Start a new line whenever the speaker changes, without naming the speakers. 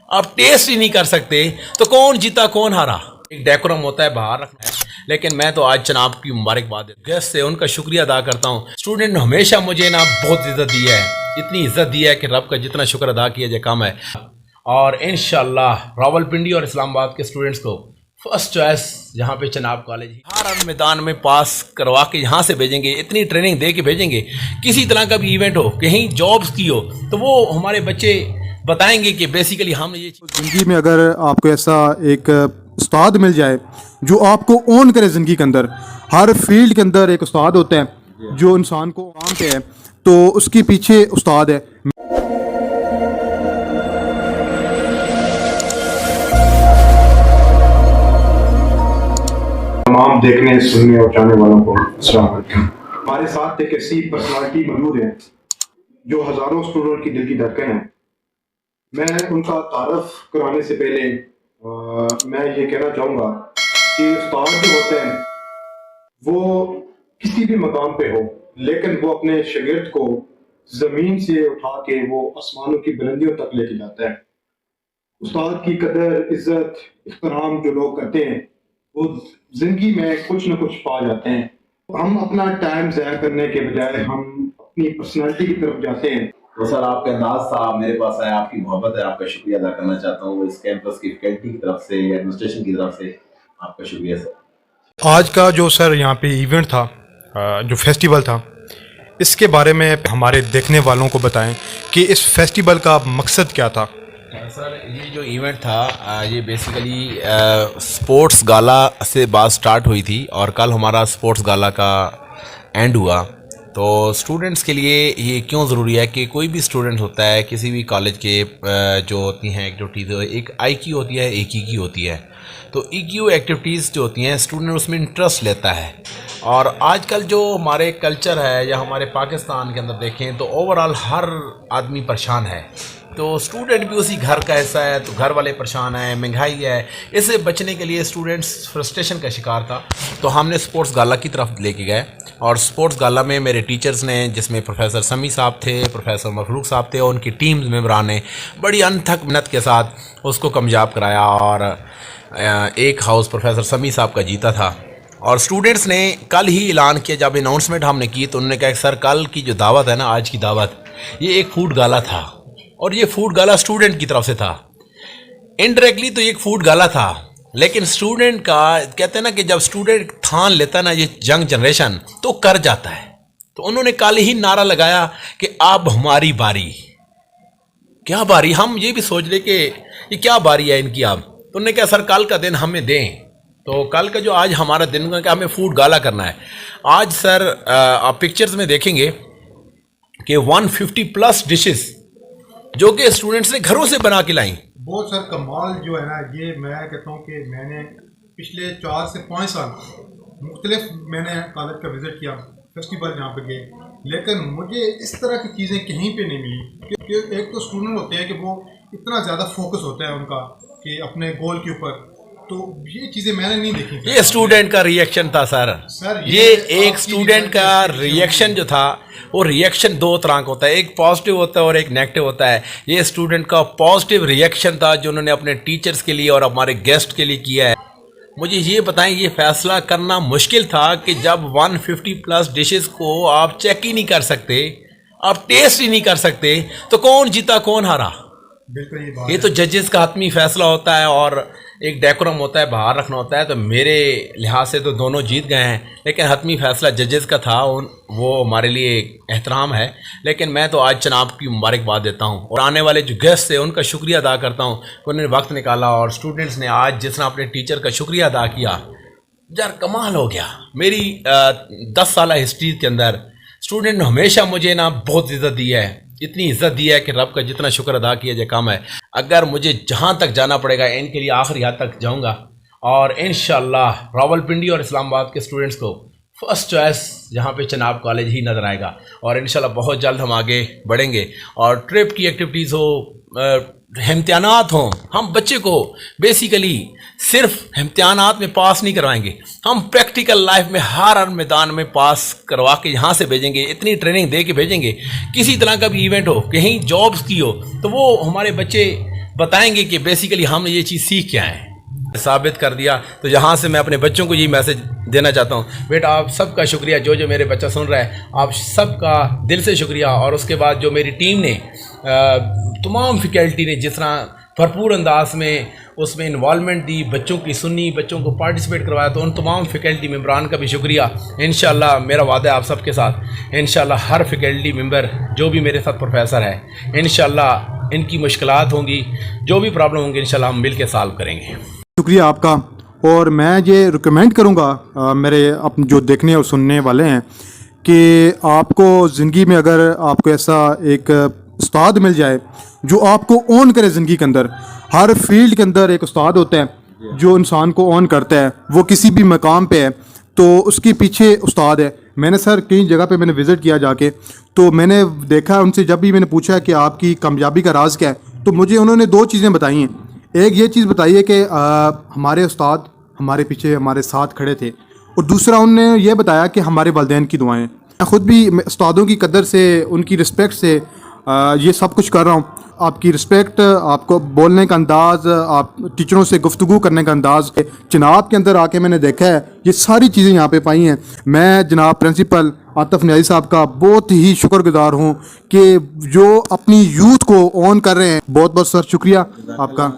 आप टेस्ट ही नहीं कर सकते तो कौन जीता कौन हारा। एक डेकोरम होता है, बाहर रखना है। लेकिन मैं तो आज जनाब की मुबारकबाद गेस्ट से उनका शुक्रिया अदा करता हूँ। स्टूडेंट ने हमेशा मुझे ना बहुत इज्जत दी है, इतनी इज्जत दी है कि रब का जितना शुक्र अदा किया जाए कम है। और इंशाल्लाह रावलपिंडी और इस्लामाबाद के स्टूडेंट्स को फर्स्ट चॉइस यहाँ पे चनाब कॉलेज हर मैदान में पास करवा के यहाँ से भेजेंगे, इतनी ट्रेनिंग दे के भेजेंगे। किसी तरह का भी इवेंट हो, कहीं जॉब्स की हो, तो वो हमारे बच्चे बताएंगे कि बेसिकली हम ये
ज़िंदगी में अगर आपको ऐसा एक उस्ताद मिल जाए जो आपको ओन करे ज़िंदगी के अंदर, हर फील्ड के अंदर एक उस्ताद होता है जो इंसान को काम पे है, तो उसके पीछे उस्ताद है।
तमाम देखने सुनने और जाने वालों को अस्सलाम वालेकुम। हमारे साथ एक ऐसी पर्सनालिटी मौजूद है जो हज़ारों स्टूडेंट की दिल की धड़कन है। मैं उनका तारफ़ कराने से पहले मैं ये कहना चाहूँगा कि उस्ताद जो होते हैं वो किसी भी मकाम पे हो, लेकिन वो अपने शागिर्द को ज़मीन से उठा के वो आसमानों की बुलंदियों तक लेके जाता है। उस्ताद की कदर, इज़्ज़त, इख्तराम जो लोग करते हैं वो ज़िंदगी में कुछ न कुछ पा जाते हैं। हम अपना टाइम ज़ाया करने के बजाय हम अपनी पर्सनालिटी की तरफ जाते हैं।
तो सर आपका अंदाज था, मेरे पास आया, आपकी मोहब्बत है, आपका शुक्रिया अदा करना चाहता हूँ इस कैंपस की फैकल्टी की तरफ से, एडमिनिस्ट्रेशन की तरफ से आपका शुक्रिया सर।
आज का जो सर यहाँ पे इवेंट था, जो फेस्टिवल था, इसके बारे में हमारे देखने वालों को बताएं कि इस फेस्टिवल का मकसद क्या था।
सर ये जो इवेंट था ये बेसिकली स्पोर्ट्स गाला से बात स्टार्ट हुई थी और कल हमारा स्पोर्ट्स गाला का एंड हुआ। तो स्टूडेंट्स के लिए ये क्यों ज़रूरी है कि कोई भी स्टूडेंट होता है किसी भी कॉलेज के जो होती हैं एक्टिविटीज़, एक IQ होती है, एक EQ होती है। तो EQ एक्टिविटीज़ जो होती हैं स्टूडेंट उसमें इंटरेस्ट लेता है। और आजकल जो हमारे कल्चर है या हमारे पाकिस्तान के अंदर देखें तो ओवरऑल हर आदमी परेशान है, तो स्टूडेंट भी उसी घर का हिस्सा है, तो घर वाले परेशान हैं, महंगाई है। इससे बचने के लिए स्टूडेंट्स फ्रस्ट्रेशन का शिकार था, तो हमने स्पोर्ट्स गाला की तरफ लेके गए। और स्पोर्ट्स गाला में मेरे टीचर्स ने, जिसमें प्रोफेसर समी साहब थे, प्रोफेसर मखलूक साहब थे और उनकी टीम मेंबरान ने बड़ी अनथक मेहनत के साथ उसको कामयाब कराया। और एक हाउस प्रोफेसर समी साहब का जीता था। और स्टूडेंट्स ने कल ही ऐलान किया, जब अनाउंसमेंट हमने की तो उन्होंने कहा सर कल की जो दावत है ना, आज की दावत, ये एक फूड गाला था और ये फूड गाला स्टूडेंट की तरफ से था। इनडायरेक्टली तो एक फूड गाला था, लेकिन स्टूडेंट का कहते हैं ना कि जब स्टूडेंट ठान लेता ना ये यंग जनरेशन तो कर जाता है। तो उन्होंने कल ही नारा लगाया कि अब हमारी बारी। क्या बारी, हम ये भी सोच रहे कि ये क्या बारी है इनकी अब। तो उन्होंने कहा सर कल का दिन हमें दें। तो कल का जो आज हमारा दिन का हमें फूड गाला करना है। आज सर आप पिक्चर्स में देखेंगे कि 150+ डिशेस जो कि स्टूडेंट्स ने घरों से बना के लाई।
बहुत सर कमाल जो है ना, ये मैं कहता हूँ कि मैंने पिछले 4 से 5 साल मुख्तलिफ मैंने कॉलेज का विज़िट किया, फेस्टिवल यहाँ पे गए, लेकिन मुझे इस तरह की चीज़ें कहीं पे नहीं मिली। क्योंकि एक तो स्टूडेंट होते हैं कि वो इतना ज़्यादा फोकस होता है उनका कि अपने गोल के ऊपर, तो ये चीज़ें मैंने नहीं देखी।
ये स्टूडेंट का रिएक्शन था सर ये एक स्टूडेंट का रिएक्शन जो था वो रिएक्शन 2 तरह का होता है, एक पॉजिटिव होता है और एक नेगेटिव होता है। ये स्टूडेंट का पॉजिटिव रिएक्शन था जो उन्होंने अपने टीचर्स के लिए और हमारे गेस्ट के लिए किया है। मुझे ये बताएं, ये फैसला करना मुश्किल था कि जब 150+ डिशेस को आप चेक ही नहीं कर सकते, आप टेस्ट ही नहीं कर सकते, तो कौन जीता कौन हारा।
बिल्कुल
ये तो जजेस का हतमी फैसला होता है और एक डेकोरम होता है, बाहर रखना होता है। तो मेरे लिहाज से तो दोनों जीत गए हैं, लेकिन हतमी फैसला जजेस का था, वो हमारे लिए एहतराम है। लेकिन मैं तो आज जनाब की मुबारकबाद देता हूँ और आने वाले जो गेस्ट थे उनका शुक्रिया अदा करता हूँ कि उन्होंने वक्त निकाला। और स्टूडेंट्स ने आज जिस तरह अपने टीचर का शुक्रिया अदा किया, यार कमाल हो गया। मेरी 10 साल हिस्ट्री के अंदर स्टूडेंट ने हमेशा मुझे ना बहुत इज़्ज़त दी है, इतनी इज्जत दी है कि रब का जितना शुक्र अदा किया जाए कम है। अगर मुझे जहाँ तक जाना पड़ेगा इनके लिए आखिरी हद तक जाऊँगा। और इंशाल्लाह रावलपिंडी और इस्लामाबाद के स्टूडेंट्स को फर्स्ट चॉइस यहाँ पे चनाब कॉलेज ही नज़र आएगा। और इंशाल्लाह बहुत जल्द हम आगे बढ़ेंगे और ट्रिप की एक्टिविटीज़ हो, इम्तिहानात हों, हम बच्चे को बेसिकली सिर्फ इम्तिहानात में पास नहीं करवाएंगे, हम प्रैक्टिकल लाइफ में हर मैदान में पास करवा के यहाँ से भेजेंगे, इतनी ट्रेनिंग दे के भेजेंगे। किसी तरह का भी इवेंट हो, कहीं जॉब्स की हो, तो वो हमारे बच्चे बताएंगे कि बेसिकली हम ये चीज़ सीख क्या है, साबित कर दिया। तो यहाँ से मैं अपने बच्चों को ये मैसेज देना चाहता हूँ, बेटा आप सबका शुक्रिया, जो मेरे बच्चा सुन रहा है आप सबका दिल से शुक्रिया। और उसके बाद जो मेरी टीम ने तमाम फैकल्टी ने जिस तरह भरपूर अंदाज में उसमें इन्वॉल्वमेंट दी, बच्चों की सुनी, बच्चों को पार्टिसिपेट करवाया, तो उन तमाम फैकल्टी मेम्बरान का भी शुक्रिया। इंशाल्लाह मेरा वादा है आप सबके साथ, इंशाल्लाह हर फैकल्टी मेम्बर जो भी मेरे साथ प्रोफेसर है, इंशाल्लाह इनकी मुश्किलात होंगी, जो भी प्रॉब्लम होंगी, इंशाल्लाह हम मिल के सॉल्व करेंगे।
शुक्रिया आपका। और मैं ये रिकमेंड करूँगा मेरे अपने जो देखने और सुनने वाले हैं कि आपको ज़िंदगी में अगर आपको ऐसा एक उस्ताद मिल जाए जो आपको ऑन करे ज़िंदगी के अंदर, हर फील्ड के अंदर एक उस्ताद होता है जो इंसान को ऑन करता है, वो किसी भी मकाम पे है तो उसके पीछे उस्ताद है। मैंने सर कई जगह पे मैंने विज़िट किया जाके, तो मैंने देखा उनसे, जब भी मैंने पूछा कि आपकी कामयाबी का राज क्या है, तो मुझे उन्होंने दो चीज़ें बताई हैं। एक ये चीज़ बताई है कि हमारे उस्ताद हमारे पीछे हमारे साथ खड़े थे, और दूसरा उन्होंने ये बताया कि हमारे वालिदैन की दुआएं। मैं ख़ुद भी उस्तादों की कदर से, उनकी रिस्पेक्ट से ये सब कुछ कर रहा हूँ। आपकी रिस्पेक्ट, आपको बोलने का अंदाज़, आप टीचरों से गुफ्तगू करने का अंदाज़, जनाब के अंदर आके मैंने देखा है ये सारी चीज़ें यहाँ पे पाई हैं। मैं जनाब प्रिंसिपल आतिफ न्याज़ी साहब का बहुत ही शुक्रगुजार हूँ कि जो अपनी यूथ को ऑन कर रहे हैं। बहुत बहुत सर शुक्रिया आपका।